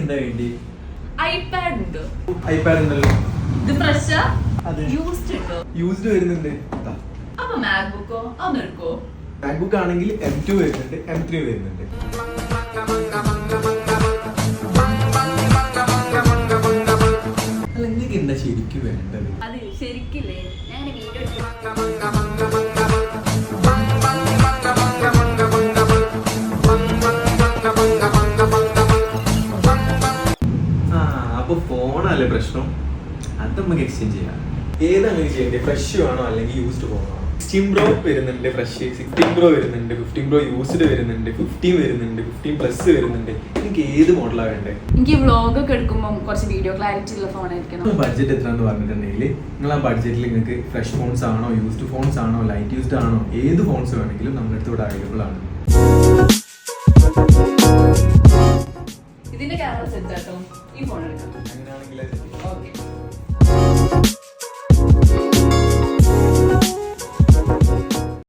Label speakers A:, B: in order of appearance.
A: എന്താ വേണ്ടി?
B: ഐപാഡ് ഉണ്ട്.
A: ഐപാഡ് ഉണ്ടല്ലോ.
B: ഇത് ഫ്രഷാ?
A: അതെ.
B: യൂസ്ഡ് ഉണ്ടോ?
A: യൂസ്ഡ് വരുന്നുണ്ട്.
B: അപ്പൊ മാക്ബുക്കോ? അതൊന്നും എടുക്കോ?
A: മാക്ബുക്ക് ആണെങ്കിൽ M2 വരുന്നുണ്ട്, M3 വരുന്നുണ്ട്. അല്ല നിങ്ങൾക്ക് എന്താ ശരിക്കും വേണ്ടത്?
B: അത് ശരിക്കില്ലേ ഞാൻ വീഡിയോ
A: അപ്പൊ ഫോണല്ലേ പ്രശ്നം? അത് നമുക്ക് എക്സ്ചേഞ്ച് ചെയ്യാം. ഏതാണ് ചെയ്യേണ്ടത്? ഫ്രഷ് വേണോ അല്ലെങ്കിൽ യൂസ്ഡ് ഫോണോ? 16 Pro വരുന്നുണ്ട് ഫ്രഷ്, 16 Pro വരുന്നുണ്ട്, 15 Pro യൂസ്ഡ് വരുന്നുണ്ട്, 15 വരുന്നുണ്ട്, 15 പ്ലസ് വരുന്നുണ്ട്. എനിക്ക് ഏത് മോഡലാണ് വേണ്ടത്?
B: എനിക്ക് വ്ളോഗ് ഒക്കെ എടുക്കുമ്പോൾ കുറച്ച് വീഡിയോ ക്ലാരിറ്റി ഉള്ള ഫോൺ ആയിരിക്കണം.
A: ബഡ്ജറ്റ് എത്രയാണെന്ന് പറഞ്ഞിട്ടുണ്ടെങ്കിൽ നിങ്ങൾ ആ ബഡ്ജറ്റിൽ നിങ്ങൾക്ക് ഫ്രഷ് ഫോൺസ് ആണോ, യൂസ്ഡ് ഫോൺസ് ആണോ, ലൈറ്റ് യൂസ്ഡ് ആണോ, ഏത് ഫോൺസ് വേണമെങ്കിലും നമ്മുടെ അടുത്ത് ഇവിടെ അവൈലബിൾ ആണ്.
B: ഇതിന്റെ ക്യാമറ സെറ്റ് ആട്ടോ. ഈ ഫോൺ എടുക്കാം.
A: അങ്ങനെയാണെങ്കിൽ
B: ഓക്കെ.